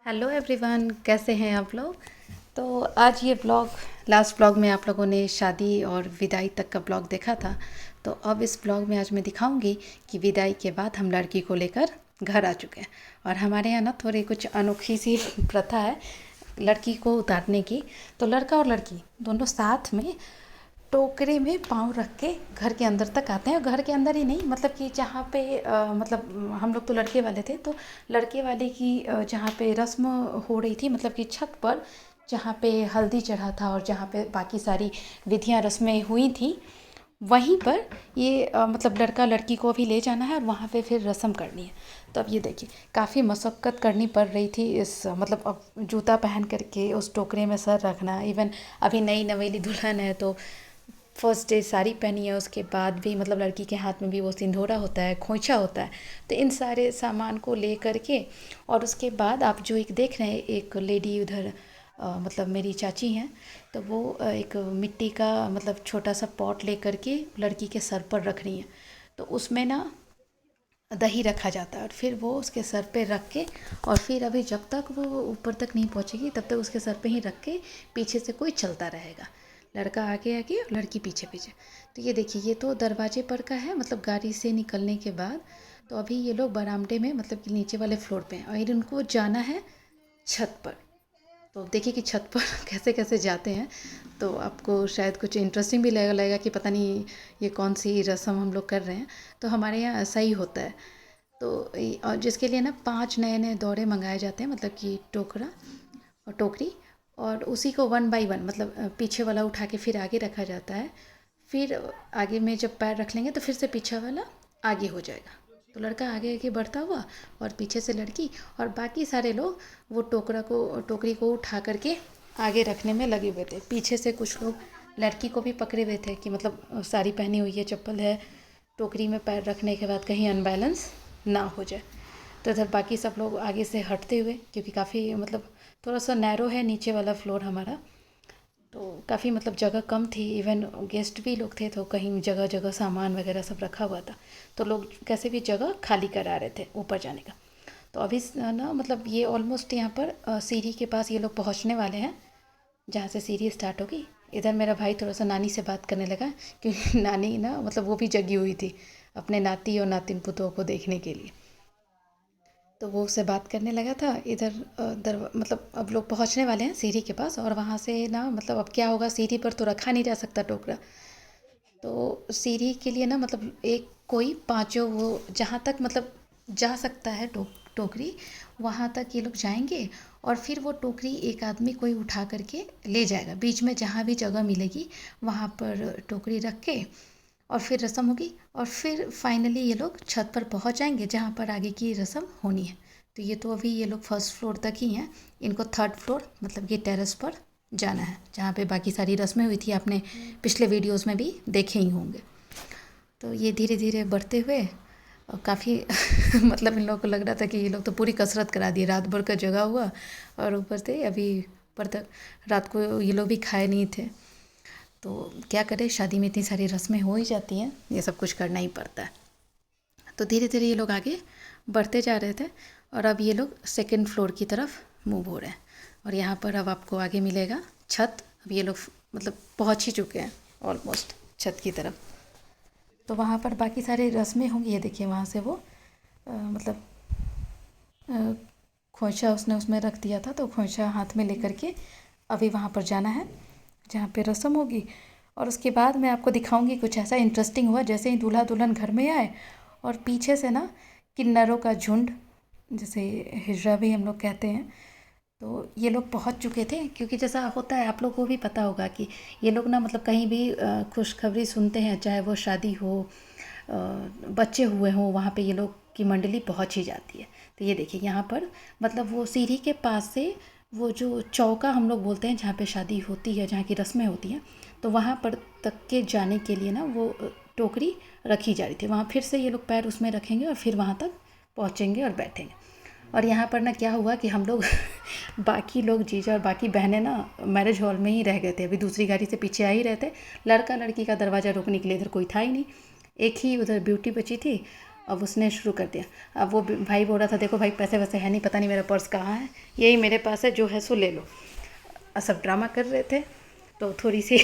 Hello everyone, कैसे हैं आप लोग। तो आज ये ब्लॉग, लास्ट ब्लॉग में आप लोगों ने शादी और विदाई तक का ब्लॉग देखा था। तो अब इस ब्लॉग में आज मैं दिखाऊंगी कि विदाई के बाद हम लड़की को लेकर घर आ चुके हैं। और हमारे यहाँ ना थोड़ी कुछ अनोखी सी प्रथा है लड़की को उतारने की। तो लड़का और लड़की दोनों साथ में टोकरे में पाँव रख के घर के अंदर तक आते हैं। और घर के अंदर ही नहीं, मतलब कि जहाँ पे मतलब हम लोग तो लड़के वाले थे, तो लड़के वाले की जहाँ पे रस्म हो रही थी, मतलब कि छत पर जहाँ पे हल्दी चढ़ा था और जहाँ पे बाकी सारी विधियाँ रस्में हुई थी, वहीं पर ये मतलब लड़का लड़की को भी ले जाना है और वहाँ पे फिर रस्म करनी है। तो अब ये देखिए, काफ़ी मशक्क़त करनी पड़ रही थी इस मतलब अब जूता पहन करके उस टोकरे में सर रखना। इवन अभी नई नवेली दुल्हन है तो फर्स्ट डे साड़ी पहनी है, उसके बाद भी मतलब लड़की के हाथ में भी वो सिंदूरा होता है, खोइछा होता है। तो इन सारे सामान को ले करके और उसके बाद आप जो एक देख रहे हैं, एक लेडी उधर मतलब मेरी चाची हैं, तो वो एक मिट्टी का मतलब छोटा सा पॉट ले करके लड़की के सर पर रख रही हैं। तो उसमें ना दही रखा जाता है और फिर वो उसके सर पे रख के, और फिर अभी जब तक वो ऊपर तक नहीं पहुंचेगी तब तक उसके सर पे ही रख के पीछे से कोई चलता रहेगा। लड़का आगे आगे और लड़की पीछे पीछे। तो ये देखिए, ये तो दरवाजे पर का है, मतलब गाड़ी से निकलने के बाद। तो अभी ये लोग बरामदे में, मतलब कि नीचे वाले फ्लोर पे हैं और इनको जाना है छत पर। तो देखिए कि छत पर कैसे कैसे जाते हैं। तो आपको शायद कुछ इंटरेस्टिंग भी लगेगा कि पता नहीं ये कौन सी रस्म हम लोग कर रहे हैं। तो हमारे यहाँ ऐसा ही होता है। तो और जिसके लिए ना 5 नए नए दौरे मंगाए जाते हैं, मतलब कि टोकरा और टोकरी। और उसी को वन बाय वन, मतलब पीछे वाला उठा के फिर आगे रखा जाता है। फिर आगे में जब पैर रख लेंगे तो फिर से पीछे वाला आगे हो जाएगा। तो लड़का आगे आगे बढ़ता हुआ और पीछे से लड़की, और बाकी सारे लोग वो टोकरी को उठा करके आगे रखने में लगे हुए थे। पीछे से कुछ लोग लड़की को भी पकड़े हुए थे कि मतलब साड़ी पहनी हुई है, चप्पल है, टोकरी में पैर रखने के बाद कहीं अनबैलेंस ना हो जाए। तो इधर बाकी सब लोग आगे से हटते हुए, क्योंकि काफ़ी मतलब थोड़ा सा नैरो है नीचे वाला फ्लोर हमारा, तो काफ़ी मतलब जगह कम थी। इवन गेस्ट भी लोग थे तो कहीं जगह जगह सामान वगैरह सब रखा हुआ था। तो लोग कैसे भी जगह खाली करा रहे थे ऊपर जाने का। तो अभी ना मतलब ये ऑलमोस्ट यहाँ पर सीढ़ी के पास ये लोग पहुँचने वाले हैं, जहाँ से सीढ़ी स्टार्ट होगी। इधर मेरा भाई थोड़ा सा नानी से बात करने लगा, क्योंकि नानी ना मतलब वो भी जगी हुई थी अपने नाती और नातिन पुतों को देखने के लिए। तो वो उससे बात करने लगा था। इधर मतलब अब लोग पहुंचने वाले हैं सीढ़ी के पास, और वहाँ से ना मतलब अब क्या होगा, सीढ़ी पर तो रखा नहीं जा सकता टोकरा। तो सीढ़ी के लिए ना मतलब एक कोई पांचों वो जहाँ तक मतलब जा सकता है टोकरी, वहाँ तक ये लोग जाएंगे। और फिर वो टोकरी एक आदमी कोई उठा करके ले जाएगा, बीच में जहाँ भी जगह मिलेगी वहाँ पर टोकरी रख के, और फिर रस्म होगी। और फिर फाइनली ये लोग छत पर पहुंच जाएंगे जहाँ पर आगे की रस्म होनी है। तो ये तो अभी ये लोग फर्स्ट फ्लोर तक ही हैं। इनको थर्ड फ्लोर मतलब ये टेरेस पर जाना है, जहाँ पे बाकी सारी रस्में हुई थी, आपने पिछले वीडियोस में भी देखे ही होंगे। तो ये धीरे धीरे बढ़ते हुए और काफ़ी मतलब इन लोगों को लग रहा था कि ये लोग तो पूरी कसरत करा दिए, रात भर का जगा हुआ। और ऊपर से अभी ऊपर तक रात को ये लोग भी खाए नहीं थे। तो क्या करें, शादी में इतनी सारी रस्में हो ही जाती हैं, ये सब कुछ करना ही पड़ता है। तो धीरे धीरे ये लोग आगे बढ़ते जा रहे थे और अब ये लोग सेकंड फ्लोर की तरफ मूव हो रहे हैं। और यहाँ पर अब आपको आगे मिलेगा छत। अब ये लोग मतलब पहुँच ही चुके हैं ऑलमोस्ट छत की तरफ। तो वहाँ पर बाकी सारे रस्में होंगी। ये देखिए, वहाँ से वो मतलब खोइछा उसने उसमें रख दिया था, तो खोइछा हाथ में लेकर के अभी वहाँ पर जाना है जहाँ पे रस्म होगी। और उसके बाद मैं आपको दिखाऊंगी कुछ ऐसा इंटरेस्टिंग हुआ। जैसे ही दूल्हा दुल्हन घर में आए और पीछे से ना किन्नरों का झुंड, जैसे हिजड़ा भी हम लोग कहते हैं, तो ये लोग पहुंच चुके थे। क्योंकि जैसा होता है, आप लोग को भी पता होगा कि ये लोग ना मतलब कहीं भी खुशखबरी सुनते हैं, चाहे वो शादी हो, बच्चे हुए हों, वहाँ पे ये लोग की मंडली पहुंच ही जाती है। तो ये देखिए, यहाँ पर मतलब वो सीढ़ी के पास से वो जो चौका हम लोग बोलते हैं जहाँ पे शादी होती है, जहाँ की रस्में होती हैं, तो वहाँ पर तक के जाने के लिए ना वो टोकरी रखी जा रही थी। वहाँ फिर से ये लोग पैर उसमें रखेंगे और फिर वहाँ तक पहुँचेंगे और बैठेंगे। और यहाँ पर ना क्या हुआ कि हम लोग बाकी लोग जीजा और बाकी बहनें ना मैरिज हॉल में ही रह गए थे, अभी दूसरी गाड़ी से पीछे आ ही रहे थे। लड़का लड़की का दरवाज़ा रोकने के लिए इधर कोई था ही नहीं, एक ही उधर ब्यूटी बची थी अब उसने शुरू कर दिया। अब वो भाई बोल रहा था देखो भाई पैसे वैसे है नहीं, पता नहीं मेरा पर्स कहाँ है, यही मेरे पास है, जो है सो ले लो। सब ड्रामा कर रहे थे तो थोड़ी सी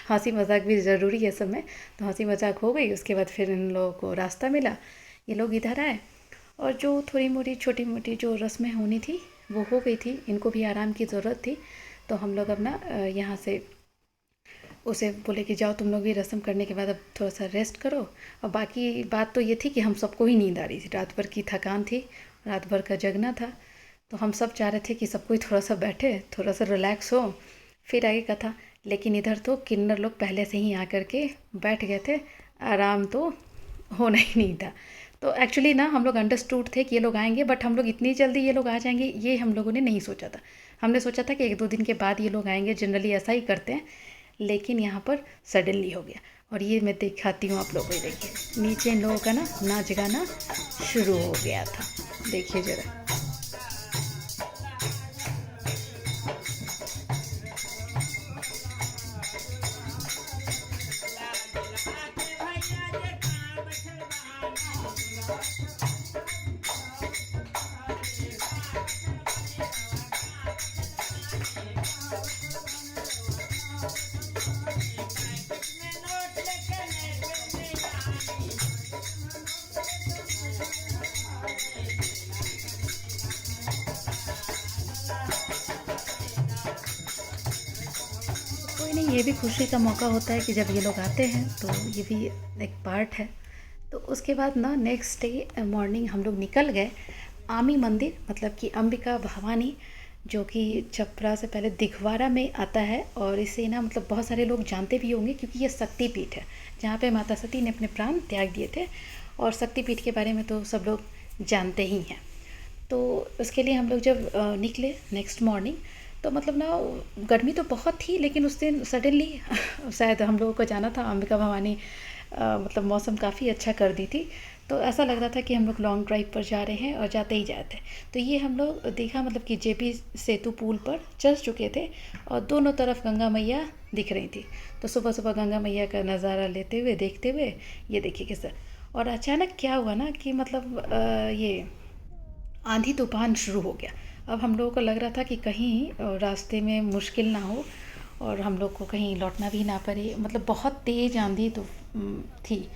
हंसी मजाक भी ज़रूरी है सब में, तो हंसी मजाक हो गई। उसके बाद फिर इन लोगों को रास्ता मिला, ये लोग इधर आए और जो थोड़ी मोटी छोटी मोटी जो रस्में होनी थी वो हो गई थी। इनको भी आराम की ज़रूरत थी, तो हम लोग अपना यहाँ से उसे बोले कि जाओ तुम लोग भी रस्म करने के बाद अब थोड़ा सा रेस्ट करो। और बाकी बात तो ये थी कि हम सबको ही नींद आ रही थी, रात भर की थकान थी, रात भर का जगना था, तो हम सब चाह रहे थे कि सबको ही थोड़ा सा बैठे, थोड़ा सा रिलैक्स हो, फिर आगे कथा। लेकिन इधर तो किन्नर लोग पहले से ही आकर के बैठ गए थे, आराम तो होना ही नहीं था। तो एक्चुअली ना हम लोग अंडरस्टूड थे कि ये लोग आएंगे, बट हम लोग इतनी जल्दी ये लोग आ जाएंगे ये हम लोगों ने नहीं सोचा था। हमने सोचा था कि 1-2 दिन के बाद ये लोग आएंगे, जनरली ऐसा ही करते हैं, लेकिन यहाँ पर सडनली हो गया। और ये मैं दिखाती हूँ आप लोगों को, देखिए नीचे इन लोगों का ना नाच गाना शुरू हो गया था, देखिए ज़रा। कोई नहीं, ये भी खुशी का मौका होता है कि जब ये लोग आते हैं, तो ये भी एक पार्ट है। तो उसके बाद ना नेक्स्ट डे मॉर्निंग हम लोग निकल गए आमी मंदिर, मतलब कि अंबिका भवानी, जो कि छपरा से पहले दिघवारा में आता है। और इसे ना मतलब बहुत सारे लोग जानते भी होंगे क्योंकि ये शक्तिपीठ है जहाँ पे माता सती ने अपने प्राण त्याग दिए थे, और शक्तिपीठ के बारे में तो सब लोग जानते ही हैं। तो उसके लिए हम लोग जब निकले नेक्स्ट मॉर्निंग, तो मतलब ना गर्मी तो बहुत थी, लेकिन उस दिन सडनली शायद हम लोगों को जाना था अंबिका भवानी, मतलब मौसम काफ़ी अच्छा कर दी थी, तो ऐसा लग रहा था कि हम लोग लॉन्ग ड्राइव पर जा रहे हैं और जाते ही जाते। तो ये हम लोग देखा मतलब कि जेपी सेतु पुल पर चढ़ चुके थे और दोनों तरफ गंगा मैया दिख रही थी। तो सुबह सुबह गंगा मैया का नज़ारा लेते हुए देखते हुए ये देखिए कैसा। और अचानक क्या हुआ ना कि मतलब ये आंधी तूफान शुरू हो गया। अब हम लोगों को लग रहा था कि कहीं रास्ते में मुश्किल ना हो और हम लोग को कहीं लौटना भी ना पड़े, मतलब बहुत तेज़ आंधी तो थी।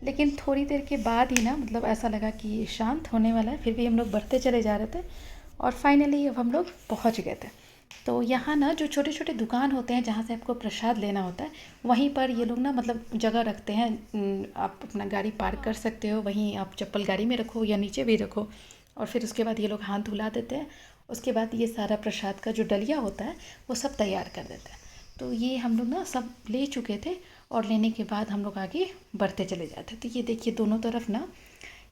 लेकिन थोड़ी देर के बाद ही ना मतलब ऐसा लगा कि शांत होने वाला है, फिर भी हम लोग बढ़ते चले जा रहे थे और फाइनली अब हम लोग पहुंच गए थे। तो यहाँ ना जो छोटे छोटे दुकान होते हैं जहाँ से आपको प्रसाद लेना होता है, वहीं पर ये लोग ना मतलब जगह रखते हैं, आप अपना गाड़ी पार्क कर सकते हो, वहीं आप चप्पल गाड़ी में रखो या नीचे भी रखो, और फिर उसके बाद ये लोग हाथ धुला देते हैं। उसके बाद ये सारा प्रसाद का जो डलिया होता है वो सब तैयार कर देते हैं। तो ये हम लोग ना सब ले चुके थे और लेने के बाद हम लोग आगे बढ़ते चले जाते। तो ये देखिए दोनों तरफ ना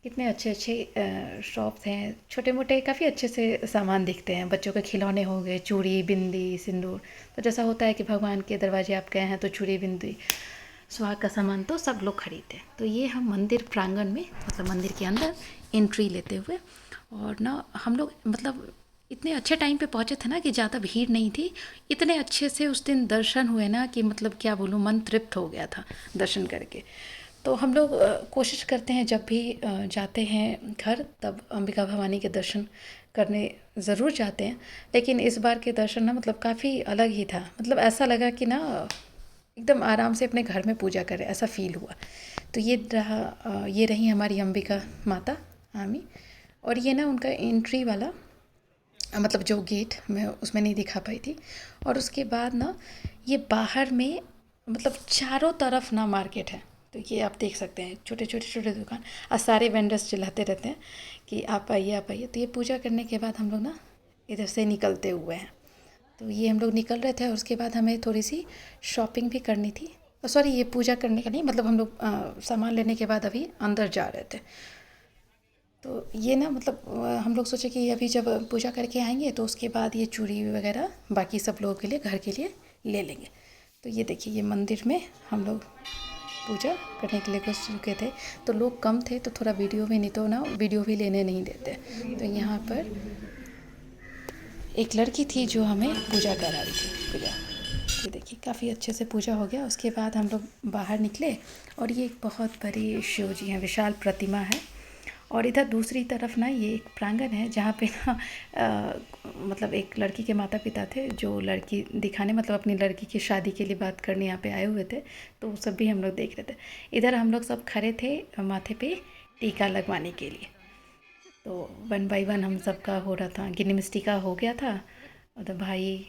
कितने अच्छे अच्छे शॉप्स हैं, छोटे मोटे काफ़ी अच्छे से सामान दिखते हैं। बच्चों के खिलौने हो गए, चूड़ी बिंदी सिंदूर, तो जैसा होता है कि भगवान के दरवाजे आप गए हैं तो चूड़ी बिंदी सुहाग का सामान तो सब लोग खरीदते हैं। तो ये हम मंदिर प्रांगण में मतलब मंदिर के अंदर एंट्री लेते हुए, और ना हम लोग मतलब इतने अच्छे टाइम पे पहुँचे थे ना कि ज़्यादा भीड़ नहीं थी। इतने अच्छे से उस दिन दर्शन हुए ना कि मतलब क्या बोलूँ, मन तृप्त हो गया था दर्शन करके। तो हम लोग कोशिश करते हैं जब भी जाते हैं घर, तब अंबिका भवानी के दर्शन करने ज़रूर जाते हैं। लेकिन इस बार के दर्शन ना मतलब काफ़ी अलग ही था, मतलब ऐसा लगा कि ना एकदम आराम से अपने घर में पूजा करें, ऐसा फील हुआ। तो ये रही हमारी अंबिका माता आमी। और ये ना उनका एंट्री वाला मतलब जो गेट मैं उसमें नहीं दिखा पाई थी। और उसके बाद ना ये बाहर में मतलब चारों तरफ ना मार्केट है। तो ये आप देख सकते हैं छोटे छोटे छोटे दुकान, और सारे वेंडर्स चिल्लाते रहते हैं कि आप आइए आप आइए। तो ये पूजा करने के बाद हम लोग ना इधर से निकलते हुए हैं। तो ये हम लोग निकल रहे थे और उसके बाद हमें थोड़ी सी शॉपिंग भी करनी थी। सॉरी, ये पूजा करने का नहीं, मतलब हम लोग सामान लेने के बाद अभी अंदर जा रहे थे। तो ये ना मतलब हम लोग सोचे कि अभी जब पूजा करके आएंगे तो उसके बाद ये चूड़ी वगैरह बाकी सब लोगों के लिए घर के लिए ले लेंगे। तो ये देखिए ये मंदिर में हम लोग पूजा करने के लिए घुस चुके थे। तो लोग कम थे तो थोड़ा वीडियो भी नहीं, तो ना वीडियो भी लेने नहीं देते। तो यहाँ पर एक लड़की थी जो हमें पूजा करा रही थी पूजा। ये देखिए काफ़ी अच्छे से पूजा हो गया। उसके बाद हम लोग बाहर निकले और ये एक बहुत बड़ी शिव जी हैं, विशाल प्रतिमा है। और इधर दूसरी तरफ ना ये एक प्रांगण है जहाँ पे ना मतलब एक लड़की के माता पिता थे जो लड़की दिखाने मतलब अपनी लड़की की शादी के लिए बात करने यहाँ पे आए हुए थे, तो वो सब भी हम लोग देख रहे थे। इधर हम लोग सब खड़े थे माथे पे टीका लगवाने के लिए। तो 1 बाय 1 हम सब का हो रहा था, गिनी मिस टीका हो गया था। उधर भाई,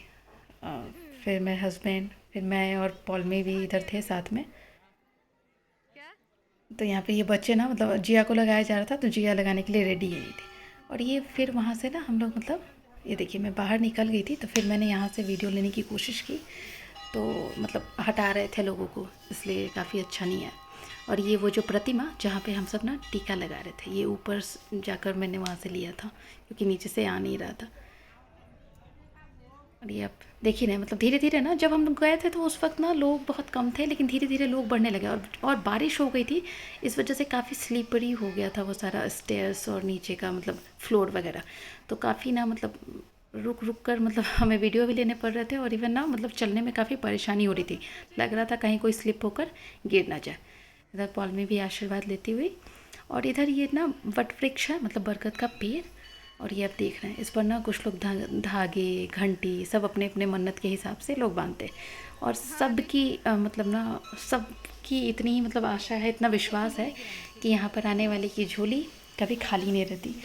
फिर मेरे हस्बैंड, फिर मैं और पॉलमी भी इधर थे साथ में। तो यहाँ पे ये बच्चे ना मतलब जिया को लगाया जा रहा था, तो जिया लगाने के लिए रेडी ही नहीं थी। और ये फिर वहाँ से ना हम लोग मतलब ये देखिए मैं बाहर निकल गई थी, तो फिर मैंने यहाँ से वीडियो लेने की कोशिश की, तो मतलब हटा रहे थे लोगों को, इसलिए काफ़ी अच्छा नहीं है। और ये वो जो प्रतिमा जहाँ पे हम सब ना टीका लगा रहे थे, ये ऊपर जाकर मैंने वहाँ से लिया था क्योंकि नीचे से आ नहीं रहा था। और ये आप देख ही रहे हैं, मतलब धीरे धीरे ना जब हम लोग गए थे तो उस वक्त ना लोग बहुत कम थे, लेकिन धीरे धीरे लोग बढ़ने लगे। और बारिश हो गई थी, इस वजह से काफ़ी स्लीपरी हो गया था वो सारा स्टेयर्स और नीचे का मतलब फ्लोर वगैरह। तो काफ़ी ना मतलब रुक रुक कर मतलब हमें वीडियो भी लेने पड़ रहे थे, और इवन ना मतलब चलने में काफ़ी परेशानी हो रही थी, लग रहा था कहीं कोई स्लिप होकर गिर ना जाए। इधर पॉल में भी आशीर्वाद लेती हुई, और इधर ये ना वट वृक्ष है मतलब बरगद का पेड़, और ये आप देख रहे हैं इस पर ना कुछ लोग धागे घंटी सब अपने अपने मन्नत के हिसाब से लोग बांधते हैं। और सबकी मतलब ना सबकी इतनी मतलब आशा है, इतना विश्वास है कि यहाँ पर आने वाले की झोली कभी खाली नहीं रहती,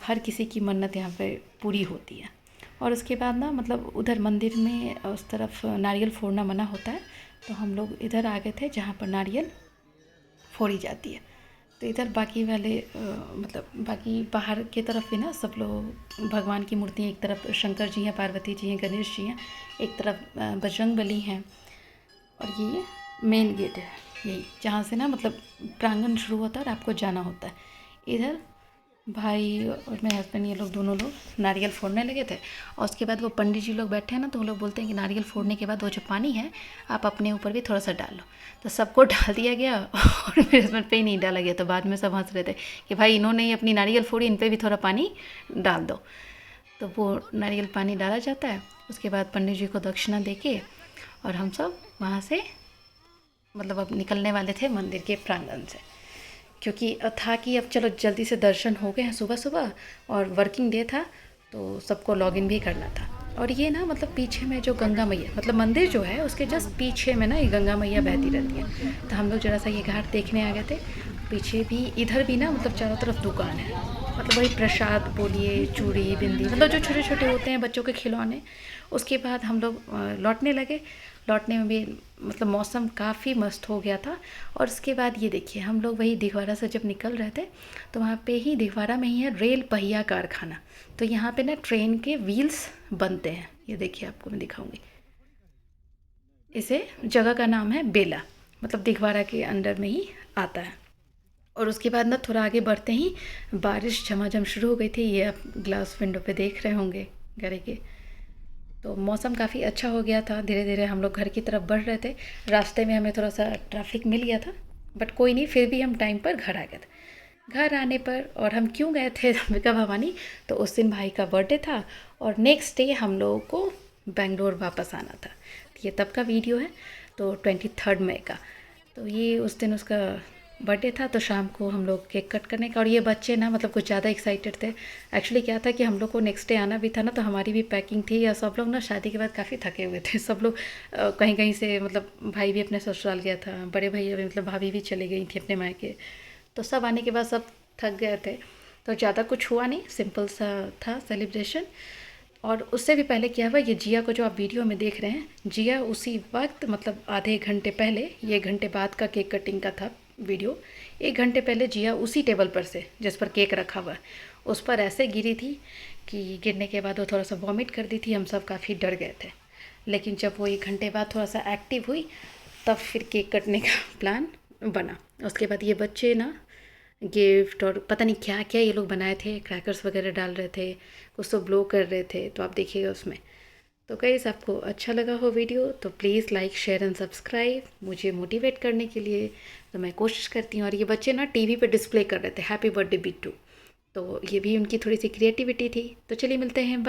हर किसी की मन्नत यहाँ पे पूरी होती है। और उसके बाद ना मतलब उधर मंदिर में उस तरफ नारियल फोड़ना मना होता है, तो हम लोग इधर आ गए थे जहाँ पर नारियल फोड़ी जाती है। तो इधर बाकी वाले मतलब बाकी बाहर की तरफ भी ना सब लोग भगवान की मूर्तियाँ, एक तरफ शंकर जी हैं, पार्वती जी हैं, गणेश जी हैं, एक तरफ बजरंग बली हैं। और ये मेन गेट है, यही जहाँ से ना मतलब प्रांगण शुरू होता है और आपको जाना होता है। इधर भाई और मेरे हस्बैंड ये लोग दोनों लोग नारियल फोड़ने लगे थे, और उसके बाद वो पंडित जी लोग बैठे हैं ना, तो वो लोग बोलते हैं कि नारियल फोड़ने के बाद वो जो पानी है आप अपने ऊपर भी थोड़ा सा डाल लो। तो सबको डाल दिया गया और मेरे हस्बैंड पे ही नहीं डाला गया, तो बाद में सब हंस रहे थे कि भाई इन्होंने ही अपनी नारियल फोड़ी, इन पर भी थोड़ा पानी डाल दो। तो वो नारियल पानी डाला जाता है। उसके बाद पंडित जी को दक्षिणा दे के और हम सब वहाँ से मतलब अब निकलने वाले थे मंदिर के प्रांगण से, क्योंकि था कि अब चलो जल्दी से दर्शन हो गए हैं सुबह सुबह, और वर्किंग डे था तो सबको लॉगिन भी करना था। और ये ना मतलब पीछे में जो गंगा मैया मतलब मंदिर जो है उसके जस्ट पीछे में ना ये गंगा मैया बहती रहती है, तो हम लोग जरा सा ये घाट देखने आ गए थे। पीछे भी इधर भी ना मतलब चारों तरफ दुकान है, मतलब वही प्रसाद बोलिए, चूड़ी बिंदी, मतलब जो छोटे छोटे होते हैं बच्चों के खिलौने। उसके बाद हम लोग लौटने लगे। लौटने में भी मतलब मौसम काफ़ी मस्त हो गया था। और उसके बाद ये देखिए हम लोग वही दिघवारा से जब निकल रहे थे, तो वहाँ पे ही दिघवारा में ही है रेल पहिया कारखाना। तो यहाँ पे ना ट्रेन के व्हील्स बनते हैं, ये देखिए आपको मैं दिखाऊंगी। इसे जगह का नाम है बेला, मतलब दिघवारा के अंडर में ही आता है। और उसके बाद ना थोड़ा आगे बढ़ते ही बारिश झमाझम शुरू हो गई थी, ये आप ग्लास विंडो पे देख रहे होंगे घर के। तो मौसम काफ़ी अच्छा हो गया था, धीरे धीरे हम लोग घर की तरफ बढ़ रहे थे। रास्ते में हमें थोड़ा सा ट्रैफिक मिल गया था, बट कोई नहीं, फिर भी हम टाइम पर घर आ गए थे। घर आने पर और हम क्यों गए थे अंबिका भवानी, तो उस दिन भाई का बर्थडे था, और नेक्स्ट डे हम लोगों को बेंगलोर वापस आना था। ये तब का वीडियो है, तो 23 मई का। तो ये उस दिन उसका बर्थडे था, तो शाम को हम लोग केक कट करने का। और ये बच्चे ना मतलब कुछ ज़्यादा एक्साइटेड थे। एक्चुअली क्या था कि हम लोग को नेक्स्ट डे आना भी था ना, तो हमारी भी पैकिंग थी, या सब लोग ना शादी के बाद काफ़ी थके हुए थे। सब लोग कहीं कहीं से मतलब भाई भी अपने ससुराल गया था, बड़े भैया भी मतलब भाभी भी चले गई थी अपने मायके, तो सब आने के बाद सब थक गए थे। तो ज़्यादा कुछ हुआ नहीं, सिंपल सा था सेलिब्रेशन। और उससे भी पहले क्या हुआ, ये जिया को जो आप वीडियो में देख रहे हैं, जिया उसी वक्त मतलब आधे घंटे पहले, ये घंटे बाद का केक कटिंग का था वीडियो, 1 घंटे पहले जिया उसी टेबल पर से जिस पर केक रखा हुआ है उस पर ऐसे गिरी थी कि गिरने के बाद वो थोड़ा सा वॉमिट कर दी थी। हम सब काफ़ी डर गए थे, लेकिन जब वो 1 घंटे बाद थोड़ा सा एक्टिव हुई तब फिर केक कटने का प्लान बना। उसके बाद ये बच्चे ना गिफ्ट और पता नहीं क्या क्या ये लोग बनाए थे, क्रैकर्स वगैरह डाल रहे थे, कुछ तो ब्लो कर रहे थे, तो आप देखिएगा उसमें। तो गाइस आपको अच्छा लगा हो वीडियो तो please like share and subscribe, मुझे मोटिवेट करने के लिए तो मैं कोशिश करती हूँ। और ये बच्चे ना टीवी पे डिस्प्ले कर रहे थे हैप्पी बर्थडे बिट्टू, तो ये भी उनकी थोड़ी सी क्रिएटिविटी थी। तो चलिए मिलते हैं, बाय।